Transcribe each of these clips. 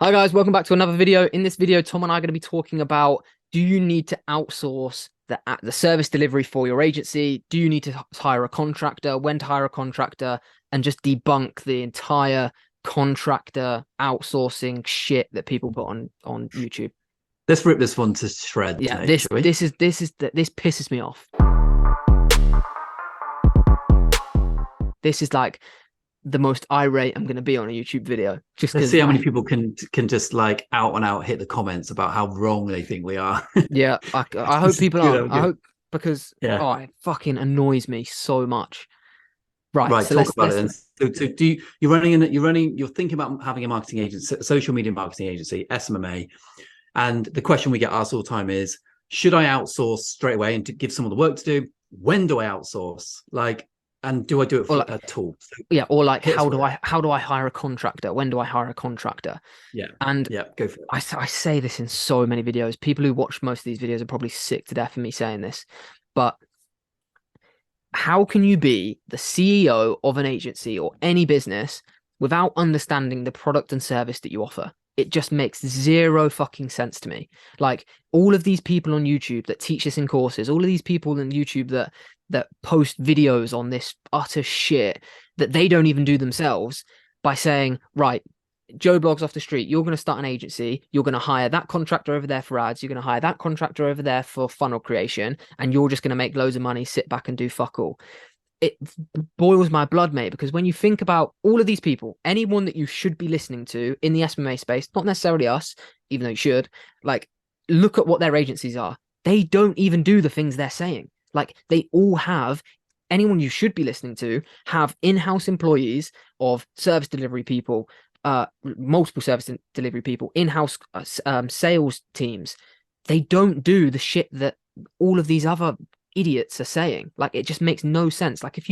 Hi guys, welcome back to another video. In this video, Tom and I are going to be talking about, do you need to outsource the service delivery for your agency? Do you need to hire a contractor? When to hire a contractor? And just debunk the entire contractor outsourcing shit that people put on YouTube. Let's rip this one to shreds, Yeah, mate, this shall we? this is this is this pisses me off. This is like the most irate I'm going to be on a YouTube video, just Let's because see how many people can just like out and out hit the comments about how wrong they think we are. yeah, I hope This is people good. are. I'm I good. hope, because Yeah. oh, it fucking annoys me so much. Right, Right. so Talk about it. let's And so you're thinking about having a marketing agency, social media marketing agency, SMMA. And the question we get asked all the time is, should I outsource straight away and to give someone the work to do? When do I outsource? Like, and do I do it or for like at all? So yeah, or like hit us how with do it. I hire a contractor? When do I hire a contractor? Yeah. And Yeah. Go for it. I say this in so many videos. People who watch most of these videos are probably sick to death of me saying this, but how can you be the CEO of an agency or any business without understanding the product and service that you offer? It just makes zero fucking sense to me. Like, all of these people on YouTube that teach this in courses, all of these people on YouTube that post videos on this utter shit that they don't even do themselves, by saying, right, Joe Blogs off the street, you're going to start an agency, you're going to hire that contractor over there for ads, you're going to hire that contractor over there for funnel creation, and you're just going to make loads of money, sit back and do fuck all. It boils my blood, mate, because when you think about all of these people, anyone that you should be listening to in the SMMA space, not necessarily us, even though you should, like, look at what their agencies are. They don't even do the things they're saying. Like, they all have, anyone you should be listening to have in-house employees of service delivery people, multiple service delivery people, in-house sales teams. They don't do the shit that all of these other idiots are saying. Like, it just makes no sense. Like,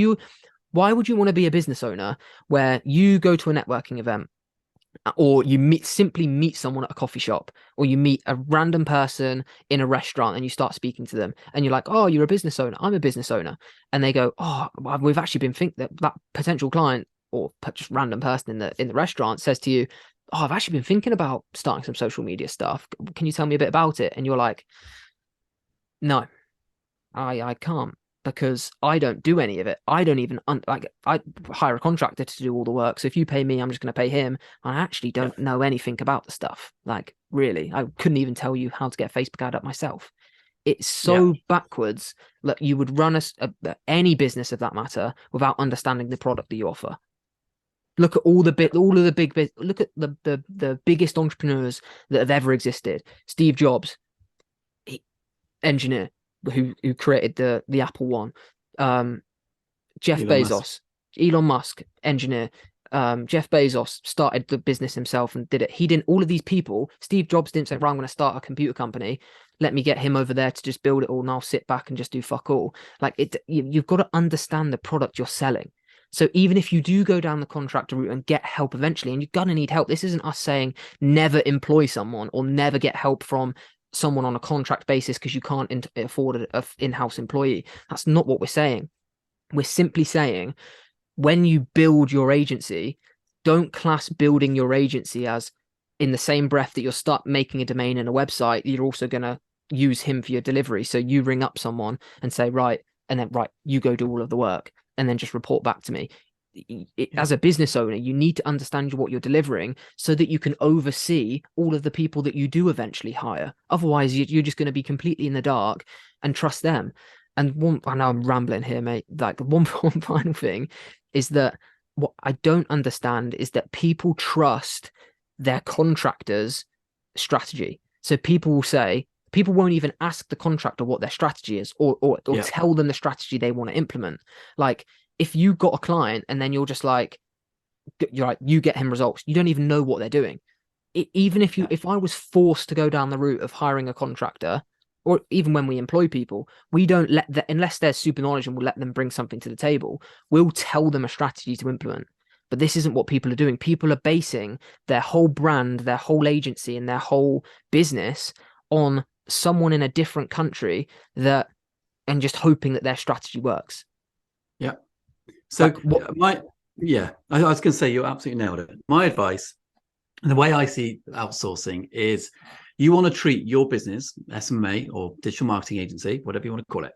why would you want to be a business owner where you go to a networking event, or you simply meet someone at a coffee shop, or you meet a random person in a restaurant and you start speaking to them and you're like, oh, you're a business owner, I'm a business owner, and they go, oh, we've actually been thinking that potential client or just random person in the restaurant says to you, oh, I've actually been thinking about starting some social media stuff, can you tell me a bit about it? And you're like, no, I can't, because I don't do any of it. I don't even like, I hire a contractor to do all the work. So if you pay me, I'm just going to pay him. I actually Yeah. don't know anything about the stuff. Like, really, I couldn't even tell you how to get a Facebook ad up myself. It's Yeah. so backwards that you would run any business of that matter without understanding the product that you offer. Look at all of the look at the biggest entrepreneurs that have ever existed. Steve Jobs, engineer, who created the Apple one. Jeff Elon Musk. Bezos, Elon Musk, engineer. Jeff Bezos started the business himself and did it. He didn't. All of these people, Steve Jobs didn't say, "Right, I'm going to start a computer company. Let me get him over there to just build it all, and I'll sit back and just do fuck all." Like, you've got to understand the product you're selling. So even if you do go down the contractor route and get help eventually, and you're gonna need help, this isn't us saying never employ someone or never get help from someone on a contract basis because you can't afford an in-house employee. That's not what we're saying. We're simply saying, when you build your agency, don't class building your agency as, in the same breath that you'll start making a domain and a website, you're also going to use him for your delivery. So you ring up someone and say, right, and then, right, you go do all of the work and then just report back to me. As a business owner, you need to understand what you're delivering so that you can oversee all of the people that you do eventually hire. Otherwise, you're just going to be completely in the dark and trust them. And I know I'm rambling here, mate. Like, one final thing is that what I don't understand is that people trust their contractors' strategy. So people won't even ask the contractor what their strategy is, or Yeah. tell them the strategy they want to implement. Like, if you got a client and then you're like, you get him results, you don't even know what they're doing. Even Yeah. if I was forced to go down the route of hiring a contractor, or even when we employ people, we don't let that, unless they're super knowledge and we'll let them bring something to the table, we'll tell them a strategy to implement. But this isn't what people are doing. People are basing their whole brand, their whole agency, and their whole business on someone in a different country, and just hoping that their strategy works. Yeah. So Like, what? I was going to say you absolutely nailed it. My advice And the way I see outsourcing is you want to treat your business, SMMA or digital marketing agency, whatever you want to call it,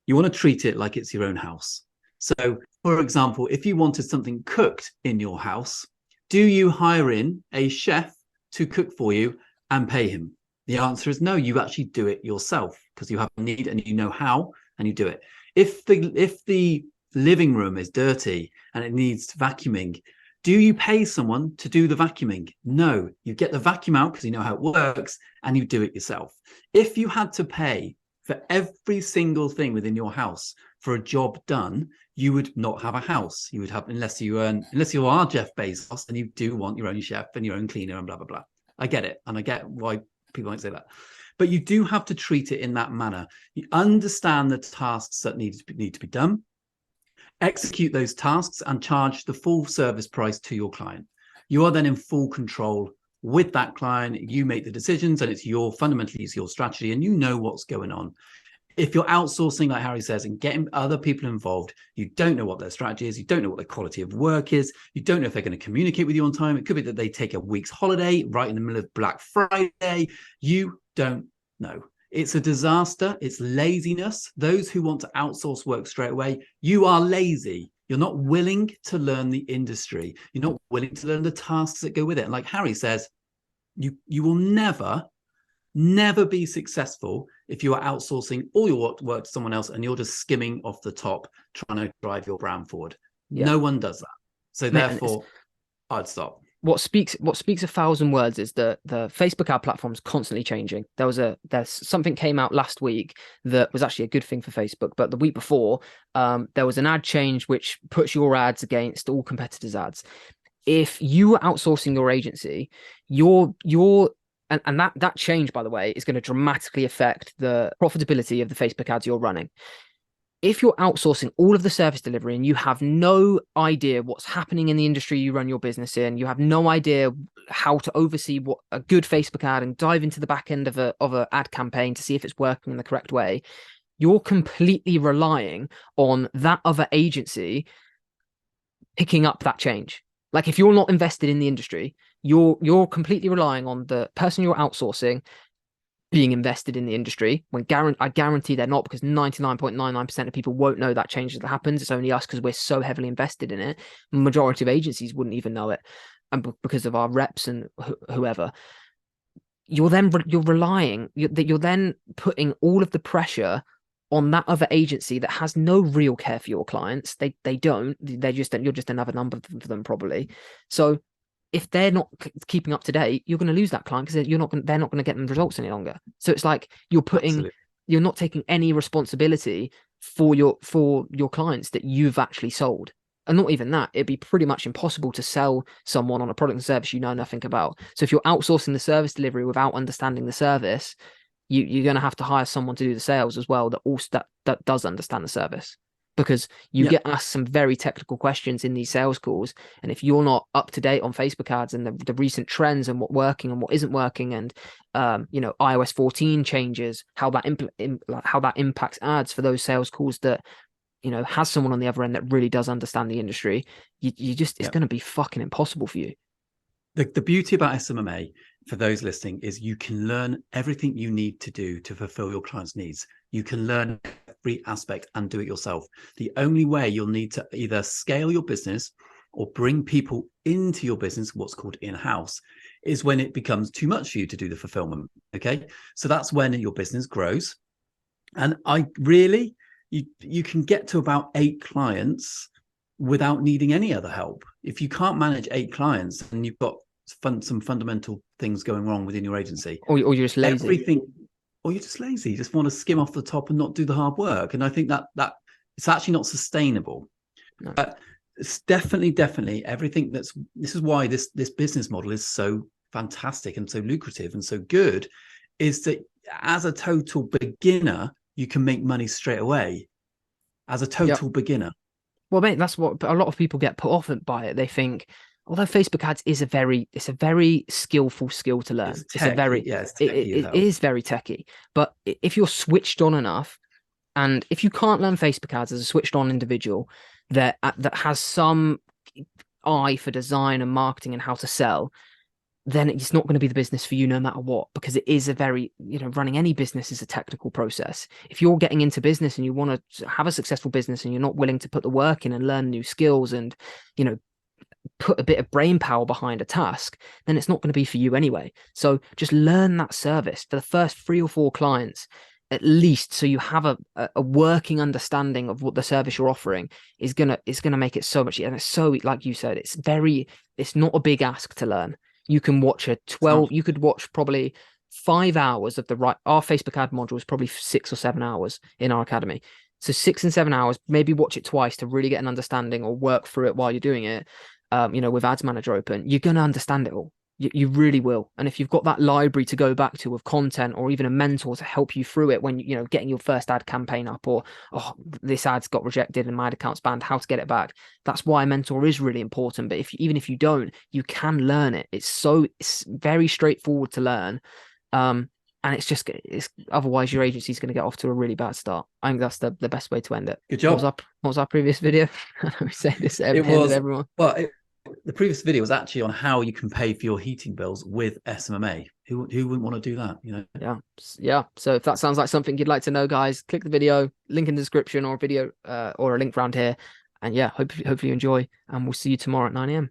you want to treat it like it's your own house. So, for example, if you wanted something cooked in your house, do you hire in a chef to cook for you and pay him? The answer is no, you actually do it yourself because you have a need and you know how, and you do it. If the living room is dirty and it needs vacuuming, do you pay someone to do the vacuuming? No, you get the vacuum out because you know how it works and you do it yourself. If you had to pay for every single thing within your house for a job done, you would not have a house. You would have, unless you are Jeff Bezos and you do want your own chef and your own cleaner and blah, blah, blah. I get it. And I get why people might say that. But you do have to treat it in that manner. You understand the tasks that need to be done, execute those tasks and charge the full service price to your client. You are then in full control with that client. You make the decisions and fundamentally it's your strategy and you know what's going on. If you're outsourcing, like Harry says, and getting other people involved, you don't know what their strategy is. You don't know what their quality of work is. You don't know if they're going to communicate with you on time. It could be that they take a week's holiday right in the middle of Black Friday. You don't know. It's a disaster. It's laziness. Those who want to outsource work straight away, you are lazy. You're not willing to learn the industry. You're not willing to learn the tasks that go with it. And like Harry says, you will never be successful if you are outsourcing all your work to someone else and you're just skimming off the top trying to drive your brand forward. Yeah. No one does that. So therefore, I'd stop. What speaks 1,000 words is the Facebook ad platform is constantly changing. There's something came out last week that was actually a good thing for Facebook, but the week before, there was an ad change which puts your ads against all competitors' ads. If you are outsourcing your agency, and that change, by the way, is going to dramatically affect the profitability of the Facebook ads you're running. If you're outsourcing all of the service delivery and you have no idea what's happening in the industry you run your business in, you have no idea how to oversee what a good Facebook ad and dive into the back end of a ad campaign to see if it's working in the correct way, you're completely relying on that other agency picking up that change. Like if you're not invested in the industry, you're completely relying on the person you're outsourcing being invested in the industry, when I guarantee they're not, because 99.99% of people won't know that change that happens. It's only us because we're so heavily invested in it. Majority of agencies wouldn't even know it, and because of our reps and whoever. You're then putting all of the pressure on that other agency that has no real care for your clients. You're just another number for them probably. So if they're not keeping up to date, you're going to lose that client because they're not going to get them results any longer. So it's like you're not taking any responsibility for your clients that you've actually sold. And not even that, it'd be pretty much impossible to sell someone on a product and service you know nothing about. So if you're outsourcing the service delivery without understanding the service, you're going to have to hire someone to do the sales as well that does understand the service. Because you get asked some very technical questions in these sales calls, and if you're not up to date on Facebook ads and the recent trends and what's working and what isn't working, and iOS 14 changes, how that impacts ads for those sales calls that has someone on the other end that really does understand the industry, it's going to be fucking impossible for you. The beauty about SMMA for those listening is you can learn everything you need to do to fulfill your clients' needs. You can learn every aspect and do it yourself. The only way you'll need to either scale your business or bring people into your business, what's called in-house, is when it becomes too much for you to do the fulfillment. Okay. So that's when your business grows. And you can get to about 8 clients without needing any other help. If you can't manage 8 clients and you've got some fundamental things going wrong within your agency, or you're just lazy, or you're just lazy, you just want to skim off the top and not do the hard work. And I think that it's actually not sustainable. No. But it's definitely everything this is why this business model is so fantastic and so lucrative and so good, is that as a total beginner, you can make money straight away as a total beginner. Well, mate, that's what a lot of people get put off by it. They think, although Facebook ads is a very skillful skill to learn. It is very techy. But if you're switched on enough, and if you can't learn Facebook ads as a switched on individual that has some eye for design and marketing and how to sell, then it's not going to be the business for you no matter what, because it is a very, running any business is a technical process. If you're getting into business and you want to have a successful business and you're not willing to put the work in and learn new skills and, put a bit of brain power behind a task, then it's not going to be for you anyway. So just learn that service for the first 3 or 4 clients at least, so you have a working understanding of what the service you're offering is gonna make it so much. And it's so, like you said, it's not a big ask to learn. You can watch you could watch probably 5 hours of our Facebook ad module is probably 6 or 7 hours in our academy. So 6 and 7 hours, maybe watch it twice to really get an understanding, or work through it while you're doing it. With Ads Manager open, you're going to understand it all. You really will. And if you've got that library to go back to of content, or even a mentor to help you through it when, getting your first ad campaign up, or, oh, this ad's got rejected and my ad account's banned, how to get it back. That's why a mentor is really important. But even if you don't, you can learn it. It's very straightforward to learn. And it's otherwise your agency's going to get off to a really bad start. I think that's the best way to end it. Good job. What was our previous video? We say this every everyone. Well, the previous video was actually on how you can pay for your heating bills with SMMA. Who wouldn't want to do that? Yeah. So if that sounds like something you'd like to know, guys, click the video, link in the description, or a video, or a link around here. And yeah, hopefully you enjoy, and we'll see you tomorrow at 9 a.m.